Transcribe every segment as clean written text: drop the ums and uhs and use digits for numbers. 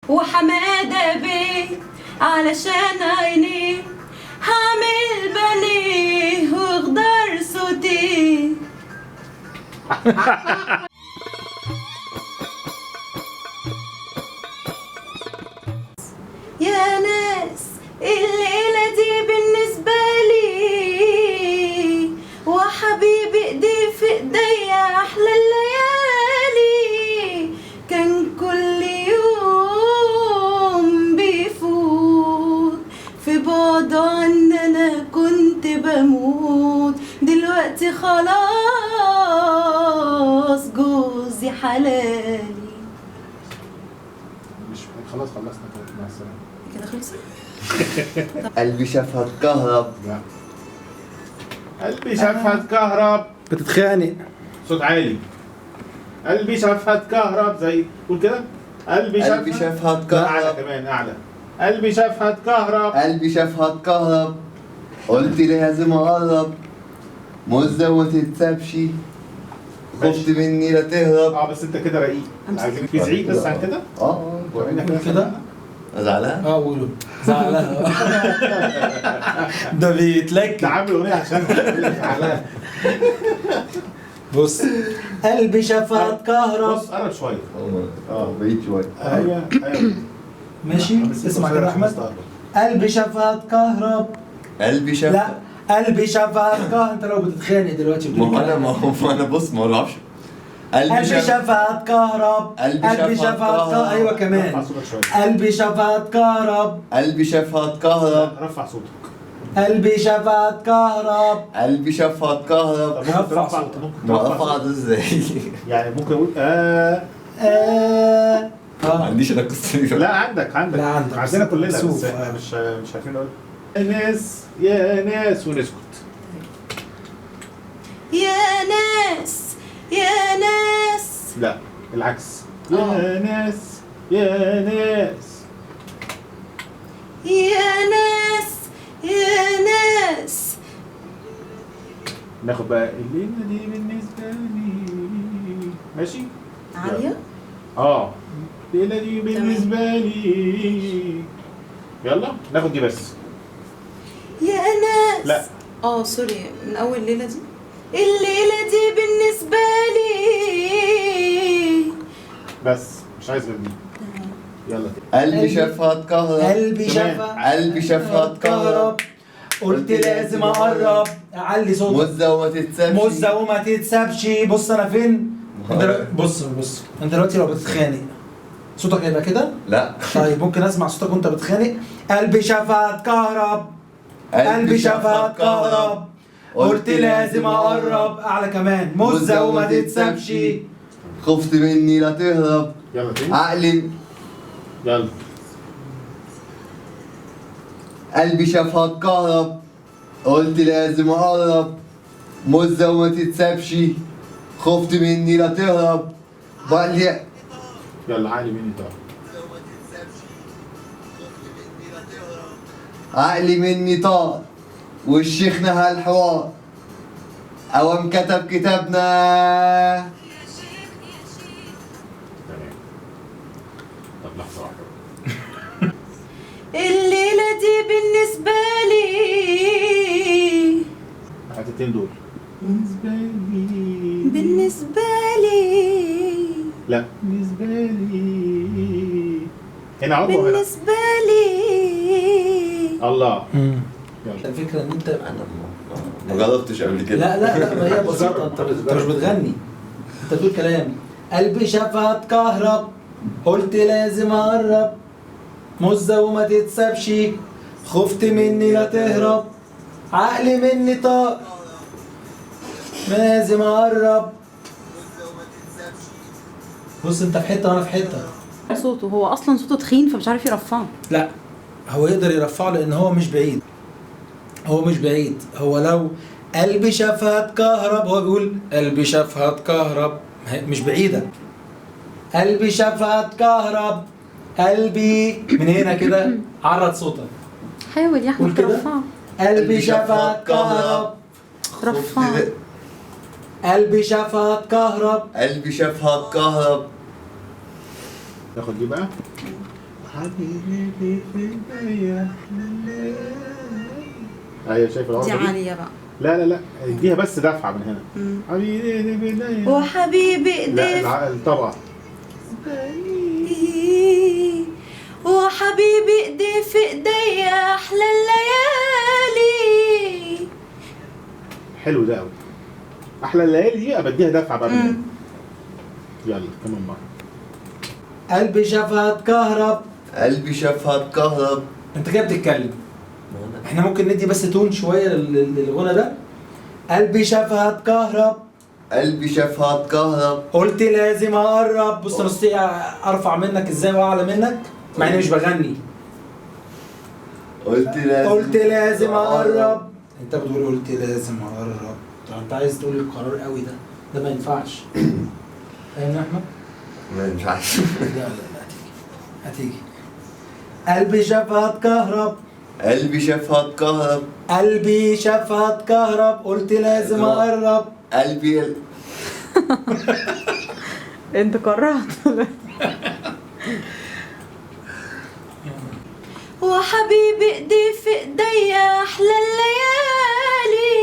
وحمادة بيه علشان عينيه هعمل بنيه واخضر صوتي. يا ناس الليلة دي بالنسبة لي وحبيبي ايدي في ايديا احلى الليالي. كان كل يوم بيفوت في بعده عننا كنت بموت. دلوقتي خلاص جوزي حلالي. مش خلاص خلصنا كده، مع السلامة. كده خلصت؟ قلبي شافها اتكهرب. لا. قلبي شافها اتكهرب. بتتخانق. صوت عالي. قلبي شافها اتكهرب زي قول كده. قلبي شافها اتكهرب. اعلى كمان اعلى. قلبي شافها اتكهرب. قلبي شافها اتكهرب. قلت لازم اقرب. مزة وما تتسابش. خفت مني لا تهرب. بس انت كده رقيق. عايزين في زعيق بس عن كده. قول كده. زعلان؟ قولوا زعلان. ده بيتلكك. ده عامل اغنيه عشان زعلان. بص قلبي شافها اتكهرب. بص قرب شويه. بعيد شويه. ايوه ماشي اسمع كده يا احمد. قلبي شافها اتكهرب. قلبي شافها. لا قلبي شافها اتكهرب. انت لو بتتخانق دلوقتي ما انا بص ما بعرفش. قلبي شافها اتكهرب. قلبي شافها اتكهرب. ايوه كمان. قلبي شافها اتكهرب. قلبي شافها اتكهرب. رفع صوتك. قلبي شافها اتكهرب. قلبي شافها اتكهرب. رفع صوتك. ما ارفع ده ازاي؟ يعني ممكن اقول ما عنديش انا القصه دي. لا عندك لا عندك. عندنا كلنا بس سوف. مش عارفين نقول. يا ناس يا ناس ونسكت. يا ناس يا ناس. لا العكس. يا ناس يا ناس. يا ناس يا ناس. ناخد بقى الليلة دي بالنسبة لي. ماشي؟ عالية؟ الليلة دي بالنسبة لي. يلا ناخد دي بس. يا ناس. لا. سوري من أول الليلة دي. الليلة دي بالنسبة لي. بس مش عايز غير دي. يلا كده. قلبي شافها اتكهرب. قلبي شافها. قلبي شافها اتكهرب. قلت لازم اقرب. اعلي صوتك. مزة وما تتسابش. مزة وما تتسابش. بص انا فين؟ بص انت دلوقتي لو بتتخانق صوتك هيبقى كده؟ لا. طيب ممكن اسمع صوتك وانت بتتخانق؟ قلبي شافها اتكهرب. قلبي شافها اتكهرب. قلت لازم اقرب. اعلى كمان. مزة وما تتسابش. خفت مني لا تهرب. يلا تاني. عقلي. يلا. قلبي شافها اتكهرب. قلت لازم اقرب. مزة وما تتسابش. خفت مني لا تهرب. بقلي. يلا عالي مني طبعا. عقلي مني طار. والشيخنا هالحوار. اوام كتب كتابنا. تمام. طب لحظة واحدة. الليلة دي بالنسبة لي. الحتتين دول. بالنسبة لي. بالنسبة لي. لا. بالنسبة لي. هنا عضو هنا. بالنسبة لي. الله. الفكرة ان انت ما جربتش قبل كده. لا ما هي بسيطة. انت مش بتغني. انت بتقول كلام. قلبي شافها اتكهرب. قلت لازم اقرب. مزة وما تتسابش. خفت مني لا تهرب. عقلي مني طار. لازم اقرب. بص انت في حتة وانا في حتة. صوته هو أصلا صوته تخين فمش عارف يرفعه. لا هو يقدر يرفعه لان هو مش بعيد. هو لو قلبي شافها اتكهرب هو بيقول قلبي شافها اتكهرب مش بعيدة. قلبي شافها اتكهرب. قلبي من هنا كده. عرض صوتك. حاول يا أحمد ترفعه. قلبي شافها اتكهرب. رفعه. قلبي شافها اتكهرب. قلبي شافها اتكهرب. ناخد دي بقى. حبيبي في ايديا. ايوه شايف العرض دي دي؟ عالية بقى. لا لا لا اديها بس دفعه من هنا. مم. حبيبي في ايديا. وحبيبي لا ايديه الطبقه. وحبيبي ايديه في ايديا احلى الليالي. حلو ده قوي. احلى الليالي دي ابديها دفعه بقى من هنا. يلا كمان مره. قلبي شافها اتكهرب. قلبي شافها اتكهرب. انت كده بتتكلم. احنا ممكن ندي بس تون شويه للغنى ده. قلبي شافها اتكهرب. قلبي شافها اتكهرب. قلت لازم اقرب. بص انا صوتي ارفع منك ازاي واعلى منك مع اني مش بغني. قلت لازم اقرب. انت بتقول قلت لازم اقرب. طب انت عايز تقول القرار قوي ده ما ينفعش. فاهم يا احمد؟ ما مش عارف. لا هتيجي. قلبي شافها اتكهرب. قلبي شافها اتكهرب. قلبي شافها اتكهرب. قلت لازم اقرب. قلبي انت قررت. وحبيبي ايديه في ايديا احلى الليالي.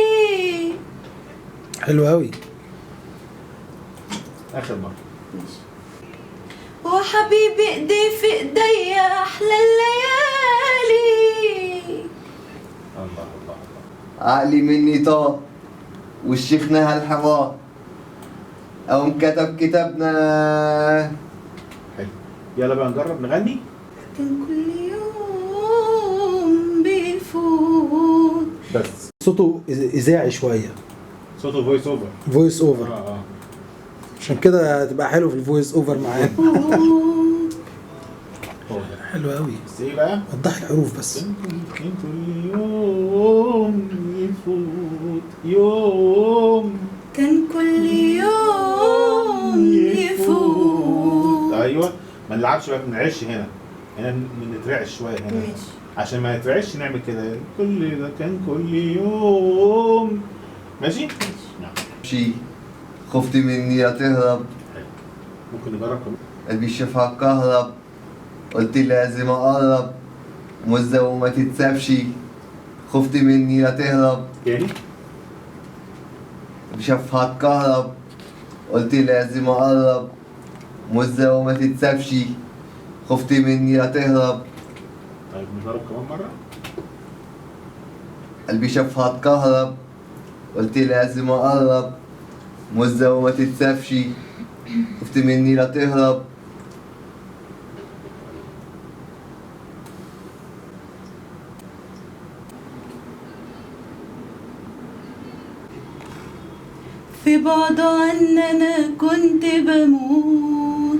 حلو قوي. اخر مره. وحبيبي ايديه في ايديا احلى الليالي. الله الله الله. عقلي مني طار والشيخ نهى الحوار قام كتب كتابنا. حلو. يلا بقى نجرب نغني. كان كل يوم بيفوت. بس صوته اذاعي شويه. صوته فويس اوفر. فويس اوفر. عشان كده هتبقى حلو في الفويس اوفر معانا. هو ده. حلو قوي. بس ايه بقى؟ وضح الحروف بس. كان كل يوم يفوت يوم. كان كل يوم يفوت. ايوه ما نلعبش بقى بنعيش هنا نترعش شويه هنا. ماشي. عشان ما نترعش نعمل كده. كل ده كان كل يوم. ماشي؟ نعم. شي خفت مني لا تهرب. ممكن نجرب كمان. قلبي شافها اتكهرب. قلت لازم اقرب. مزة وما تتسابش. خفت مني لا تهرب. تاني. قلبي شافها اتكهرب. قلت لازم اقرب. مزة وما تتسابش. خفت مني لا تهرب. طيب نجرب كمان مرة. قلبي شافها اتكهرب. قلت لازم اقرب. مزة وما تتسابش. خفت مني لا تهرب. في بعد عننا كنت بموت.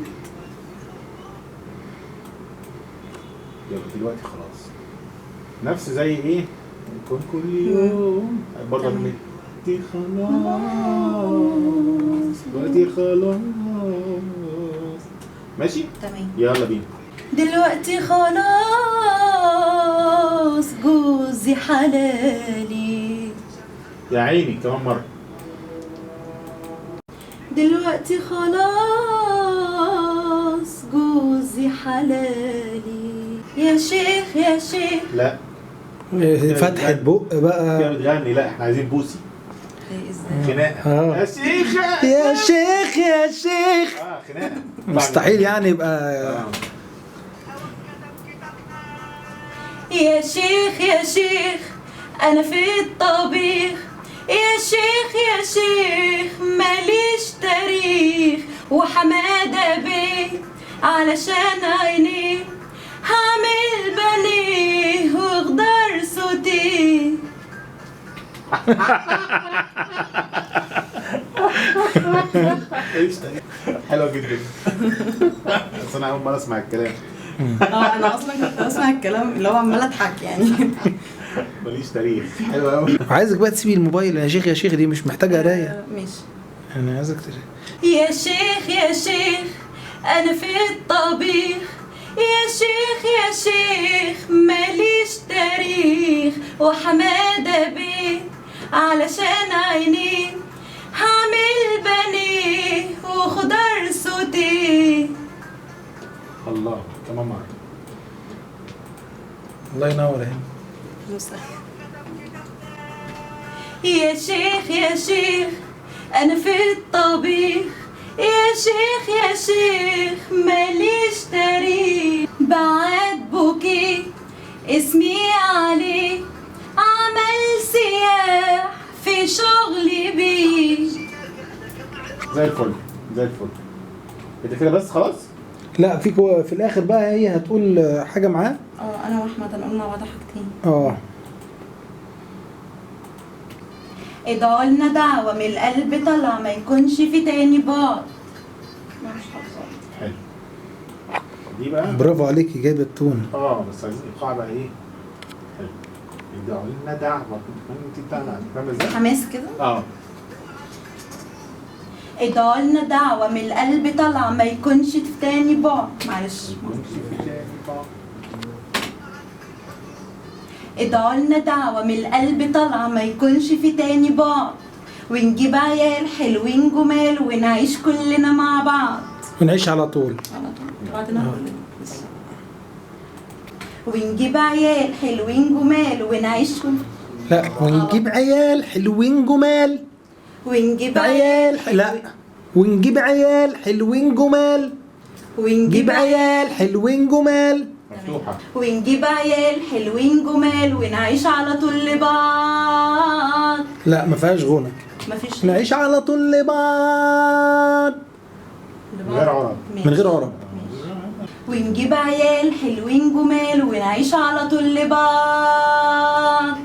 يلا دلوقتي خلاص. نفس زي ايه؟ كن كل يوم. برضه تمام. دلوقتي خلاص. دلوقتي خلاص. ماشي؟ تمام. يلا بينا. دلوقتي خلاص جوزي حلالي. يا عيني كمان مرة. دلوقتي خلاص جوزي حلالي. يا شيخ يا شيخ. لا فتحة بق كده بقى. بتغني. لا احنا عايزين بوسي. ازاي؟ خناقة. يا شيخ يا شيخ يا شيخ. خناقة. مستحيل يعني يبقى. يا شيخ يا شيخ انا في الطبيخ. يا شيخ يا شيخ ماليش تاريخ. وحمادة بيه علشان عينيه هعمل بنيه واخضر صوتيه. حلوة جدا. بس انا اول مرة اسمع الكلام. انا اصلا كنت بسمع الكلام اللي هو عمال اضحك يعني. ماليش تاريخ. حلو قوي. عايزك بقى تسيبي الموبايل يا شيخ يا شيخ دي مش محتاجة قراية. ماشي. انا عايزك يا شيخ يا شيخ انا في الطبيخ. يا شيخ يا شيخ ماليش تاريخ. وحمادة بيه علشان عينيه هعمل بنيه وخضر صوتيه. الله كمان مرة. الله ينور اهي. موسى. يا شيخ يا شيخ انا في الطبيخ، يا شيخ يا شيخ ماليش تاريخ، بعت بوكيه اسمي عليه، عمل سياح في شغلي بيه. زي الفل زي الفل. انت كده بس خلاص؟ لا في الاخر بقى هي هتقول حاجه معاه. انا واحمد هنقول مع بعض حاجتين. ادعوا لنا دعوة من القلب طلع ما يكونش في تاني بعد. مش حافظة. حلو. دي بقى برافو عليكي جايبه التون. بس عايزين ايقاع بقى ايه؟ حلو. ادعوا لنا دعوة انت بتاعنا فاهمة ازاي؟ حماس كده؟ ادعوا لنا دعوة من القلب طلع ما يكونش في تاني بعد. معلش. ادعوا لنا دعوة من القلب طالعة ما يكونش في تاني بعد، ونجيب عيال حلوين جمال ونعيش كلنا مع بعض. ونعيش على طول. ونجيب عيال حلوين جمال ونعيش لا ونجيب عيال حلوين جمال. ونجيب لا ونجيب عيال حلوين جمال. ونجيب عيال حلوين جمال. مفتوحة. ونجيب عيال حلوين جمال ونعيش على طول لبعض. لا ما فيهاش غنى. مفيش. نعيش على طول لبعض من غير عرب. من غير عرب. ونجيب عيال حلوين جمال ونعيش على طول لبعض.